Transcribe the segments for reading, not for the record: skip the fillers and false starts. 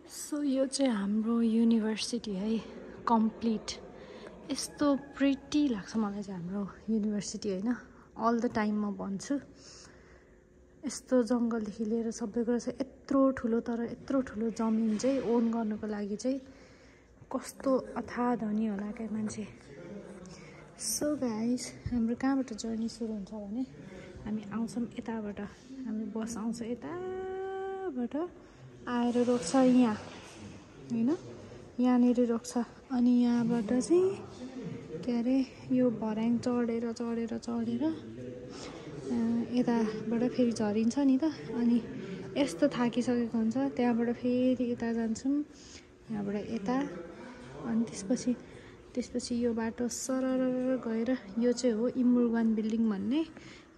So यो चाहिँ हाम्रो युनिभर्सिटी है कम्प्लिट यस्तो प्रिटी लाग्छ मलाई चाहिँ हाम्रो युनिभर्सिटी हैन अल द टाइम म भन्छु यस्तो जंगलदेखि लिएर सबै कुरा चाहिँ यत्रो ठुलो तर यत्रो ठुलो जमिन चाहिँ ओन गर्नको लागि चाहिँ कस्तो अथाह धनी होला के मान्छे। सो गाइस हाम्रो कहाँबाट जर्नी सुरु हुन्छ भने हामी आउँछौं यताबाट हाम्रो बस आउँछ यताबाट आएर रोक्छ यहाँ हैन यहाँनेरि रोक्छ अनि यहाँबाट चाहिँ के अरे यो भर्याङ चढेर यताबाट फेरि झरिन्छ नि त अनि यस्तो थाकिसकेको हुन्छ त्यहाँबाट फेरि यता जान्छौं यहाँबाट यता अनि त्यसपछि यो बाटो सरर गएर यो चाहिँ हो इमुरगान बिल्डिङ भन्ने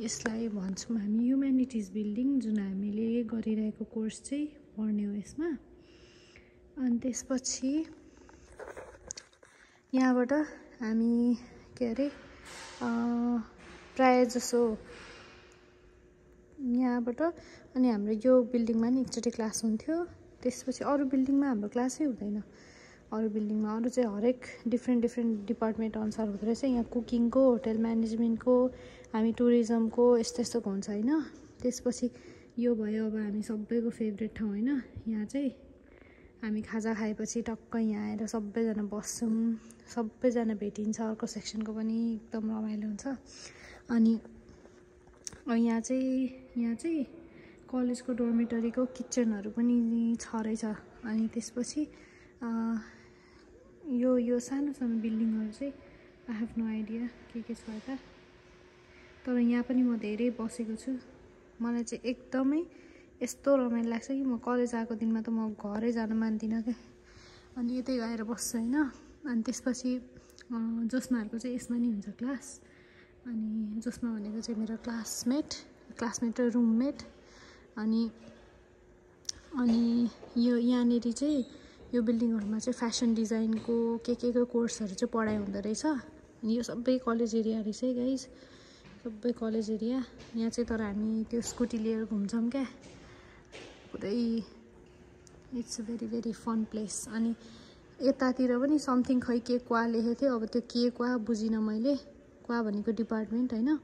यसलाई भन्छौं हामी ह्युम्यानिटिज बिल्डिङ जुन हामीले गरिरहेको कोर्स चाहिँ पढ्ने हो यसमा। अनि त्यसपछि यहाँबाट हामी के अरे प्राय जसो यहाँबाट अनि हाम्रो यो बिल्डिङमा नि एकचोटि क्लास हुन्थ्यो त्यसपछि अरु बिल्डिङमा हाम्रो क्लासै हुँदैन अरु बिल्डिङमा अरु चाहिँ हरेक डिफ्रेन्ट डिपार्टमेन्ट अनुसार हुँदो रहेछ यहाँ कुकिङको होटल म्यानेजमेन्टको हामी टुरिज्मको यस्तो हुन्छ हैन। त्यसपछि यो भयो अब हामी सबैको फेभरेट ठाउँ हैन यहाँ चाहिँ हामी खाजा खाएपछि टक्क यहाँ आएर सबैजना बस्छौं सबैजना भेटिन्छ अर्को सेक्सनको पनि एकदम रमाइलो हुन्छ। अनि यहाँ चाहिँ कलेजको डोर्मिटरीको किचनहरु पनि छ रहेछ अनि त्यसपछि यो सानो बिल्डिङहरु चाहिँ आई हैव नो आइडिया के छ यता तर यहाँ पनि म धेरै बसेको छु मलाई चाहिँ एकदमै यस्तो रमाइलो लाग्छ कि म कलेज आएको दिनमा त म घरै जान मान्दिन के अनि यतै आएर बस्छु हैन। अनि त्यसपछि जोस्नाहरुको चाहिँ यसमा नि हुन्छ क्लास अनि जोस्ना भनेको चाहिँ मेरो क्लासमेट र रुममेट अनि यो यहाँनेरि चाहिँ यो बिल्डिङहरुमा चाहिँ फ्यासन डिजाइनको के को कोर्सहरु चाहिँ पढाइ हुँदो रहेछ अनि यो सबै कलेज एरिया रहेछ है गाइस सबै कलेज एरिया यहाँ चाहिँ तर हामी त्यो स्कुटी लिएर घुम्छौं क्या पुरै it's a very fun place. अनि यतातिर पनि समथिङ खै के क्वा लेखेको थियो अब त्यो के क्वा बुझिन मैले क्वा भनेको डिपार्टमेन्ट हैन।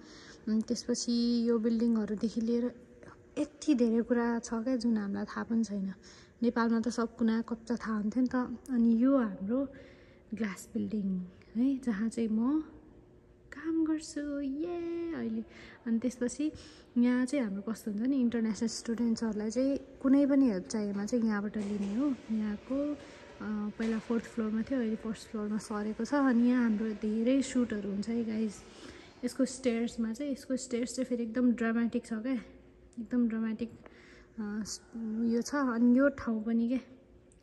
त्यसपछि यो बिल्डिङहरुदेखि लिएर यति धेरै कुरा छ क्या जुन हामीलाई थाहा पनि छैन नेपालमा त सब कुना कच्चा थाहा हुन्थ्यो नि त। अनि यो हाम्रो ग्लास बिल्डिङ है जहाँ चाहिँ म काम गर्छु अहिले। अनि त्यसपछि यहाँ चाहिँ हाम्रो कस्तो हुन्छ नि इन्टरनेशनल स्टुडेन्ट्सहरुलाई चाहिँ कुनै पनि हेल्प चाहिएमा चाहिँ यहाँबाट लिने हो यहाँको पहिला 4th फ्लोरमा थियो अहिले 1st फ्लोरमा सरेको छ अनि यहाँ हाम्रो धेरै सुटहरु हुन्छ है गाइस। यसको स्टेयर्स चाहिँ फेरि एकदम ड्रामेटिक छ क्या एकदम ड्रामेटिक यो छ अनि यो ठाउँ पनि के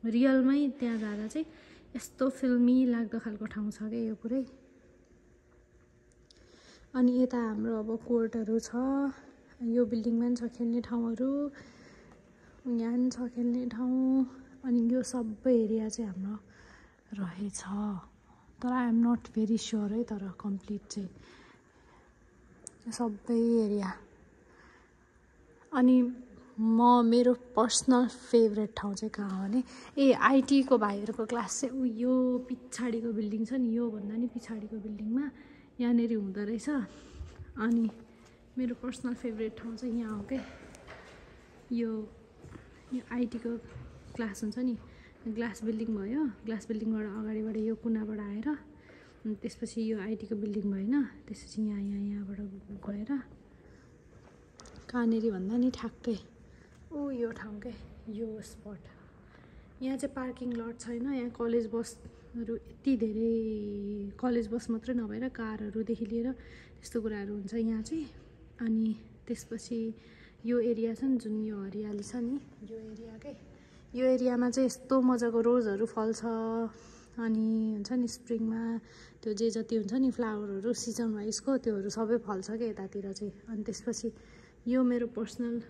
रियलमै त्यहाँ जाँदा चाहिँ यस्तो फिल्मी लाग्दो खालको ठाउँ छ के यो पुरै। अनि यता हाम्रो अब कोर्टहरु छ यो बिल्डिङमा पनि छ खेल्ने ठाउँहरु यहाँ पनि छ खेल्ने ठाउँ अनि यो सबै एरिया चाहिँ हाम्रो रहेछ तर I am not very sure है तर कम्प्लिट चाहिँ सबै एरिया। अनि मेरो पर्सनल फेभरेट ठाउँ चाहिँ कहाँ हो भने आईटी को भाइहरुको क्लास चाहिँ यो पिछाडीको बिल्डिङ छ नि यो भन्दा नि पिछाडीको बिल्डिङमा यहाँनेरि हुँदो रहेछ अनि मेरो पर्सनल फेभरेट ठाउँ चाहिँ यहाँ हो के यो आईटी को क्लास हुन्छ नि ग्लास बिल्डिङ भयो ग्लास बिल्डिङबाट अगाडिबाट यो कुनाबाट आएर अनि त्यसपछि यो आईटी को बिल्डिङ भएन त्यसपछि यहाँबाट गएर कहाँनेरि भन्दा नि ठ्याक्कै यो ठाउँ के यो स्पट यहाँ चाहिँ पार्किङ लट छैन यहाँ कलेज बसहरु यति धेरै कलेज बस मात्रै नभएर कारहरुदेखि लिएर त्यस्तो कुराहरु हुन्छ यहाँ चाहिँ। अनि त्यसपछि यो एरिया छ नि जुन यो हरियाली छ नि यो एरियामा चाहिँ यस्तो मजाको रोजहरु फल्छ अनि हुन्छ नि स्प्रिङमा त्यो जति हुन्छ नि फ्लावरहरु सिजन वाइजको त्योहरु सबै फल्छ के यतातिर चाहिँ। अनि त्यसपछि यो मेरो पर्सनल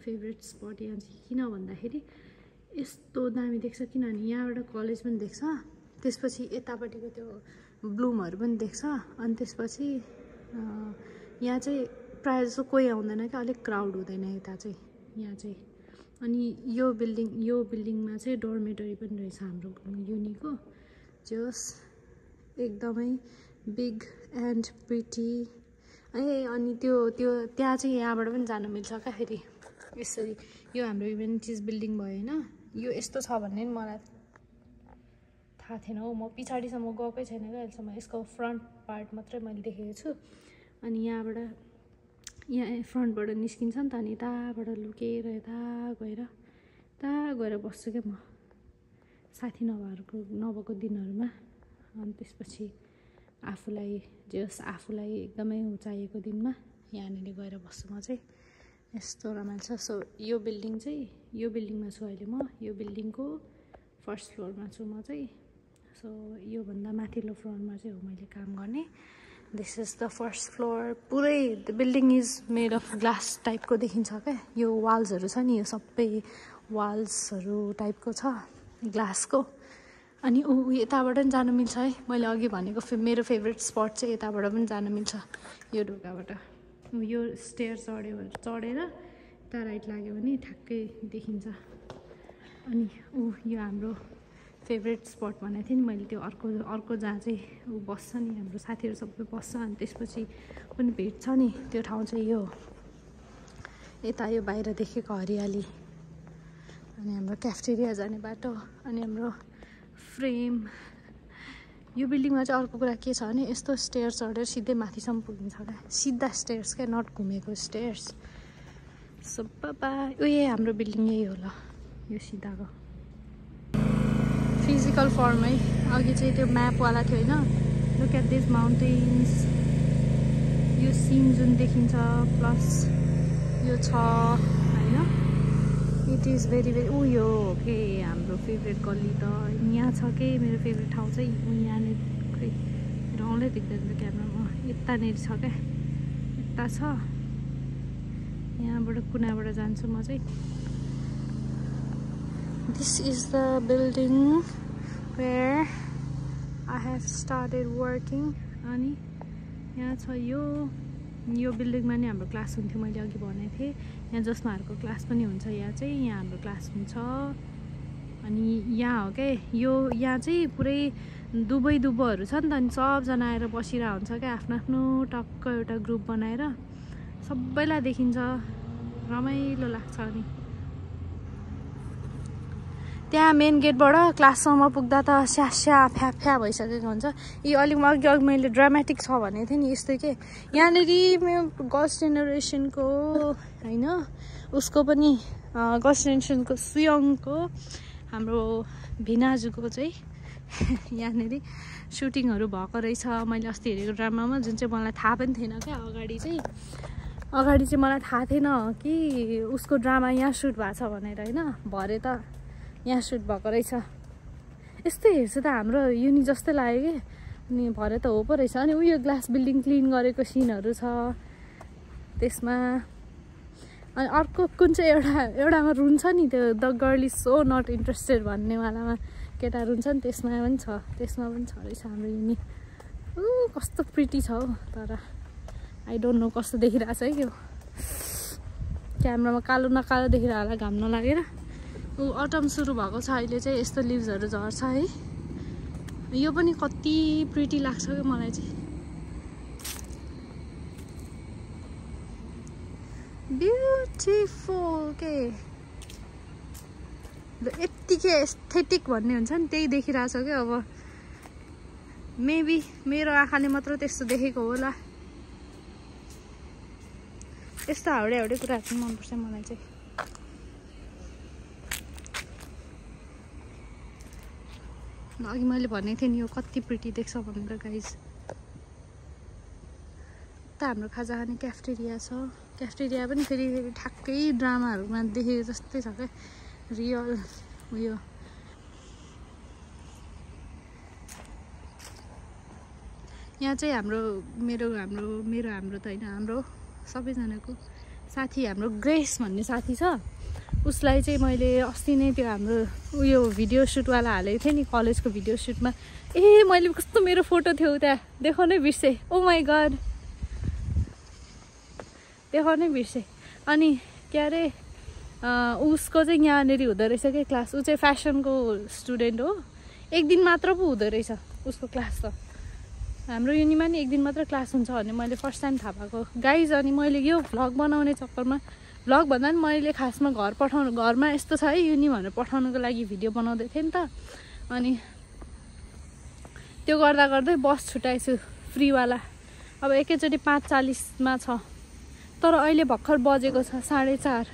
फेभरेट स्पट यहाँ चाहिँ किन भन्दाखेरि यस्तो दामी देख्छ किनभने यहाँबाट कलेज पनि देख्छ त्यसपछि यतापटिको त्यो ब्लुमहरु पनि देख्छ अनि त्यसपछि यहाँ चाहिँ प्राय जसो कोही आउँदैन के अलिक क्राउड हुँदैन यता चाहिँ यहाँ चाहिँ अनि यो बिल्डिङमा चाहिँ डोर्मेटरी पनि रहेछ हाम्रो युनिको जस एकदमै बिग एन्ड प्रिटी अनि त्यो त्यहाँ चाहिँ यहाँबाट पनि जान मिल्छ क्या फेरि यसरी यो हाम्रो युनिटिज बिल्डिङ भयो हैन यो यस्तो छ भन्ने नि मलाई थाहा थिएन हो म पछाडीसम्म गएकै छैन क्या अहिलेसम्म यसको फ्रन्ट पार्ट मात्रै मैले देखेको छु अनि यहाँ फ्रन्टबाट निस्किन्छ नि त अनि यताबाट लुकेर यता गएर बस्छु क्या म साथी नभएको दिनहरूमा अनि त्यसपछि आफूलाई एकदमै चाहिएको दिनमा यहाँनिर गएर बस्छु म चाहिँ यस्तो रमाइलो छ सो यो बिल्डिङमा छु अहिले म यो बिल्डिङको फर्स्ट फ्लोरमा छु म चाहिँ सो योभन्दा माथिल्लो फ्लोरमा चाहिँ हो मैले काम गर्ने this is the first floor पुरै the building is made of glass टाइपको देखिन्छ क्या यो वाल्सहरू छ नि यो सबै वाल्सहरू टाइपको छ ग्लासको अनि यताबाट पनि जानु मिल्छ है मैले अघि भनेको मेरो फेभरेट स्पट चाहिँ यताबाट पनि जानु मिल्छ यो ढोकाबाट यो स्टेयर चढेर यता राइट लाग्यो भने ठ्याक्कै देखिन्छ अनि यो हाम्रो फेभरेट स्पट भनेको थिएँ नि मैले त्यो अर्को जहाँ चाहिँ बस्छ नि हाम्रो साथीहरू सबै बस्छ अनि त्यसपछि पनि भेट्छ नि त्यो ठाउँ चाहिँ यो यता यो बाहिर देखेको हरियाली अनि हाम्रो क्याफेटेरिया जाने बाटो अनि हाम्रो फ्रेम यो बिल्डिङमा चाहिँ अर्को कुरा के छ भने यस्तो स्टेयर चढेर सिधै माथिसम्म पुगिन्छ क्या सिधा स्टेयर्स क्या नट घुमेको स्टेयर्स सबै हाम्रो बिल्डिङ यही हो ल यो सिधाको फिजिकल फर्मै अघि चाहिँ त्यो म्यापवाला थियो होइन लुक एट दिस माउन्टेन्स यो सिन जुन देखिन्छ प्लस यो छ होइन इट इज भेरी उयो हो के हाम्रो फेभरेट गल्ली त यहाँ छ के मेरो फेभरेट ठाउँ चाहिँ यहाँनिर खै ठाउँले देख्दैन त क्यामेरामा यतानिर छ क्या यता छ यहाँबाट कुनाबाट जान्छु म चाहिँ this is the building where I have started working अनि यहाँ छ यो बिल्डिङमा नि हाम्रो क्लास हुन्थ्यो मैले अघि भनेको थिएँ यहाँ जसमाहरूको क्लास पनि हुन्छ यहाँ हाम्रो क्लास हुन्छ अनि यहाँ हो क्या यहाँ चाहिँ पुरै दुबोहरू छ नि त अनि सबजना आएर बसिरहेको हुन्छ क्या आफ्नो टक्क एउटा ग्रुप बनाएर सबैलाई देखिन्छ रमाइलो लाग्छ अनि त्यहाँ मेन गेटबाट क्लाससम्म पुग्दा त स्यास्या फ्या भइसकेको हुन्छ यी अलिक अघि मैले ड्रामेटिक छ भनेको थिएँ नि यस्तै के यहाँनिर मेरो गर्ल्स जेनेरेसनको होइन उसको पनि गर्ल्स जेनेरेसनको सुयङको हाम्रो भिनाजुको चाहिँ यहाँनिर सुटिङहरू भएको रहेछ मैले अस्ति हेरेको ड्रामामा जुन चाहिँ मलाई थाहा पनि थिएन क्या अगाडि चाहिँ मलाई थाहा थिएन कि उसको ड्रामा यहाँ सुट भएको छ भनेर होइन भरे त यहाँ सुट भएको रहेछ यस्तै हेर्छु त हाम्रो युनि जस्तै लाग्यो कि अनि भरे त हो पो रहेछ अनि उयो ग्लास बिल्डिङ क्लिन गरेको सिनहरू छ त्यसमा अनि अर्को कुन चाहिँ एउटामा रुन्छ नि त्यो the girl is so not interested भन्नेवालामा केटा रुन्छ नि त्यसमा पनि छ रहेछ हाम्रो युनि कस्तो प्रिटी छ हौ तर आई डोन्ट नो कस्तो देखिरहेको छ है यो क्यामेरामा कालो नकालो देखिरहेको होला घाम नलागेर अटम सुरु भएको छ अहिले चाहिँ यस्तो लिभ्सहरू झर्छ है यो पनि कति प्रिटी लाग्छ क्या मलाई चाहिँ ब्युटिफुल के यत्तिकै एस्थेटिक भन्ने हुन्छ नि त्यही देखिरहेछ क्या अब मेबी मेरो आँखाले मात्र त्यस्तो देखेको होला यस्तो हाउडे कुराहरू चाहिँ मनपर्छ मलाई चाहिँ अघि मैले भनेको थिएँ नि यो कति प्रिटी देख्छ भनेर गाइज त हाम्रो खाजा खाने क्याफेटेरिया छ क्याफेटेरिया पनि फेरि ठ्याक्कै ड्रामाहरूमा देखेको जस्तै छ क्या रियल उयो यहाँ चाहिँ मेरो त होइन हाम्रो सबैजनाको साथी हाम्रो ग्रेस भन्ने साथी छ उसलाई चाहिँ मैले अस्ति नै त्यो हाम्रो उयो भिडियो सुटवाला हालेको थिएँ नि कलेजको भिडियो सुटमा मैले कस्तो मेरो फोटो थियो त्यहाँ देखाउनै बिर्सेँ ओ माई गड देखाउनै बिर्सेँ अनि के अरे उसको चाहिँ यहाँनिर हुँदो रहेछ कि क्लास। ऊ चाहिँ फेसनको स्टुडेन्ट हो। एक दिन मात्र पो हुँदो रहेछ उसको क्लास त। हाम्रो युनिमा नि एक दिन मात्र क्लास हुन्छ भन्ने मैले फर्स्ट टाइम थाहा पाएको गाइज। अनि मैले यो भ्लग बनाउने चक्करमा, भ्लग भन्दा पनि मैले खासमा घरमा यस्तो छ है युनि भनेर पठाउनुको लागि भिडियो बनाउँदै थिएँ नि त। अनि त्यो गर्दा गर्दै बस छुट्याएछु फ्रीवाला। अब एकैचोटि 5:40मा छ, तर अहिले भर्खर बजेको छ 4:30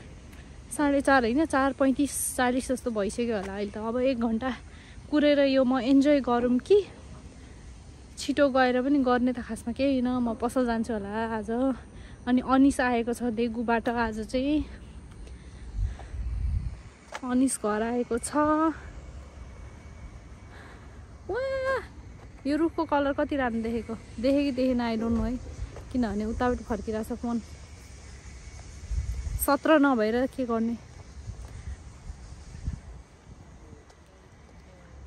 होइन 4:35-40 जस्तो भइसक्यो होला अहिले त। अब 1 घन्टा कुरेर यो म इन्जोय गरौँ कि छिटो गएर पनि गर्ने त खासमा केही होइन। म पसल जान्छु होला आज। अनि अनिस आएको छ देगुबाट आज चाहिँ। अनिस घर आएको छ। वाह यो रुखको कलर कति राम्रो देखेको कि देखेन आई डोन्ट नो है, किनभने उताबाट फर्किरहेछ फोन। 17 नभएर के गर्ने।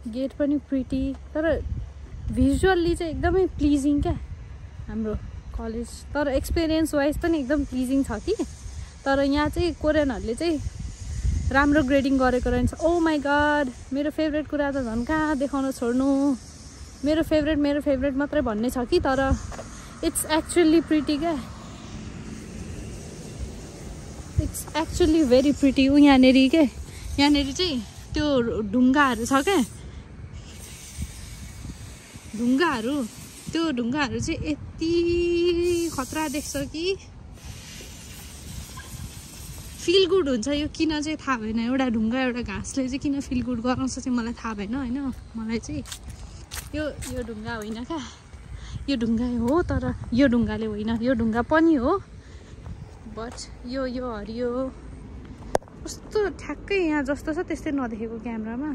गेट पनि प्रिटी, तर भिजुअल्ली चाहिँ एकदमै प्लिजिङ क्या हाम्रो कलेज। तर एक्सपिरियन्स वाइज पनि एकदम प्लिजिङ छ कि। तर यहाँ चाहिँ कोरियनहरूले चाहिँ राम्रो ग्रेडिङ गरेको रहेछ। ओ माई गड, मेरो फेभरेट कुरा त झन् कहाँ देखाउन छोड्नु। मेरो फेभरेट मात्रै भन्ने छ कि, तर इट्स एक्चुअली प्रिटी क्या। It's actually very pretty. यहाँनिर के यहाँनिर चाहिँ त्यो ढुङ्गाहरू छ क्या, त्यो ढुङ्गाहरू चाहिँ यति खतरा देख्छ कि फिल गुड हुन्छ। यो किन चाहिँ थाहा भएन, एउटा ढुङ्गा एउटा घाँसले चाहिँ किन फिल गुड गराउँछ चाहिँ मलाई थाहा भएन होइन। मलाई चाहिँ यो ढुङ्गा होइन क्या, यो ढुङ्गा हो तर यो ढुङ्गाले होइन। यो ढुङ्गा पनि हो बट यो हरियो कस्तो ठ्याक्कै यहाँ जस्तो छ त्यस्तै नदेखेको क्यामेरामा।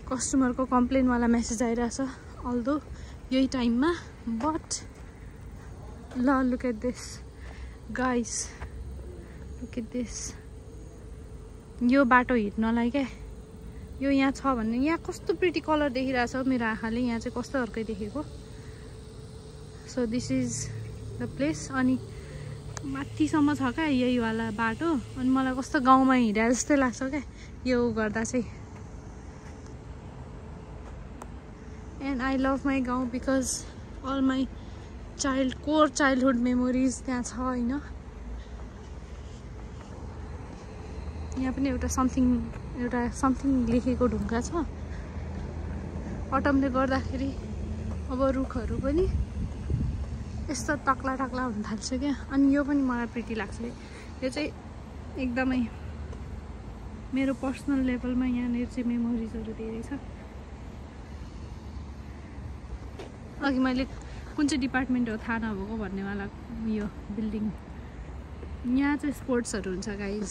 कस्टमरको कम्प्लेनवाला मेसेज आइरहेछ अल्दो यही टाइममा। बट ल look at this guys, look at this. यो बाटो हिँड्नलाई क्या यो यहाँ छ भन्ने। यहाँ कस्तो प्रिटी कलर देखिरहेछ मेरो आँखाले। यहाँ चाहिँ कस्तो अर्कै देखेको। So this is the place. अनि माथिसम्म छ क्या यही वाला बाटो। अनि मलाई कस्तो गाउँमा हिँडे जस्तै लाग्छ क्या यो गर्दा चाहिँ। एन्ड आई लभ माई गाउँ because all my core childhood memories त्यहाँ छ होइन। यहाँ पनि एउटा समथिङ लेखेको ढुङ्गा छ। अटमले गर्दाखेरि अब रुखहरू पनि यस्तो टक्ला हुन थाल्छ क्या। अनि यो पनि मलाई प्रिटी लाग्छ। यो चाहिँ एकदमै मेरो पर्सनल लेभलमा यहाँनिर चाहिँ मेमोरिजहरू धेरै छ। अघि मैले कुन चाहिँ डिपार्टमेन्ट हो थाहा नभएको भन्नेवाला यो बिल्डिङ। यहाँ चाहिँ स्पोर्ट्सहरू हुन्छ गाइज,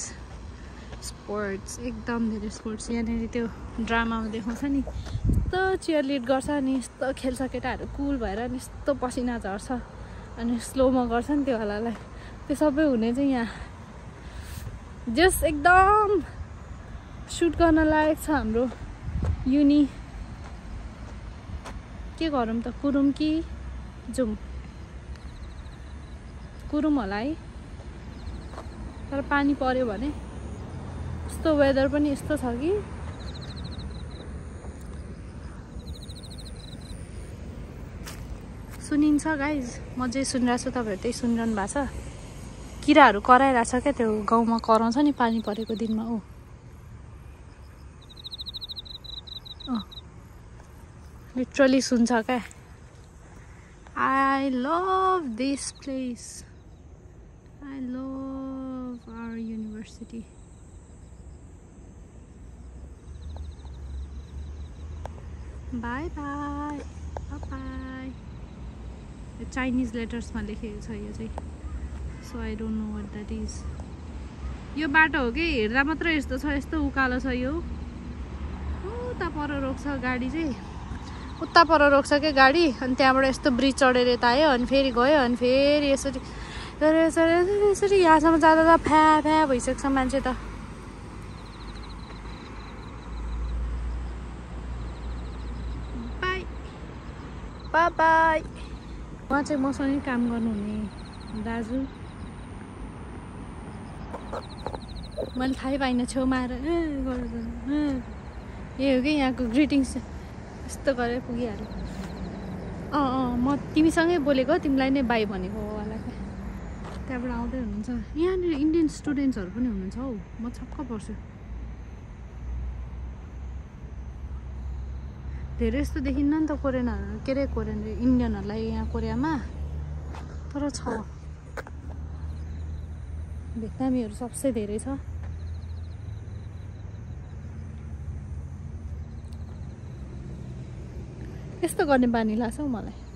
स्पोर्ट्स एकदम धेरै स्पोर्ट्स। यहाँनिर त्यो ड्रामामा देखाउँछ नि यस्तो चियरलिड गर्छ नि, यस्तो खेल्छ केटाहरू कुल भएर नि, यस्तो पसिना झर्छ अनि स्लोमा गर्छ नि त्यो वालालाई। त्यो सबै हुने चाहिँ यहाँ जस्ट एकदम सुट गर्न लायक छ हाम्रो युनि। के गरौँ त, कुरुम कि जाउँ? कुरुम होला है, तर पानी पर्यो भने। यस्तो वेदर पनि यस्तो छ कि सुनिन्छ गाइज। म जे सुनिरहेको छु तपाईँहरू त्यही सुनिरहनु भएको छ। किराहरू कराइरहेछ क्या, त्यो गाउँमा कराउँछ नि पानी परेको दिनमा। लिटरली सुन्छ क्या। I love this place, I love our university. Bye bye bye. यो चाइनिज लेटर्समा लेखेको छ यो चाहिँ। So I don't know what that is. यो बाटो हो कि हेर्दा मात्रै यस्तो छ, यस्तो उकालो छ। यो उता पर रोक्छ गाडी चाहिँ, उता पर रोक्छ क्या गाडी। अनि त्यहाँबाट यस्तो ब्रिज चढेर यता आयो अनि फेरि गयो अनि फेरि यसरी यसरी यहाँसम्म जाँदा त फ्या भइसक्छ मान्छे त। By by. उहाँ चाहिँ मसँगै काम गर्नुहुने दाजु मैले थाहै पाइनँ छेउमा आएर यही हो कि यहाँको ग्रिटिङ्स यस्तो गरेर पुगिहाल्यो म तिमीसँगै बोलेको तिमीलाई नै बाई भनेको होला क्या त्यहाँबाट आउँदै हुनुहुन्छ यहाँनिर इन्डियन स्टुडेन्ट्सहरू पनि हुनुहुन्छ हौ म छक्क पर्छु धेरै जस्तो देखिन्न नि त कोरियनहरू के अरे कोरियन इन्डियनहरूलाई यहाँ कोरियामा तर छ भियतनामीहरू सबसे धेरै छ यस्तो गर्ने बानी लाग्छ हौ मलाई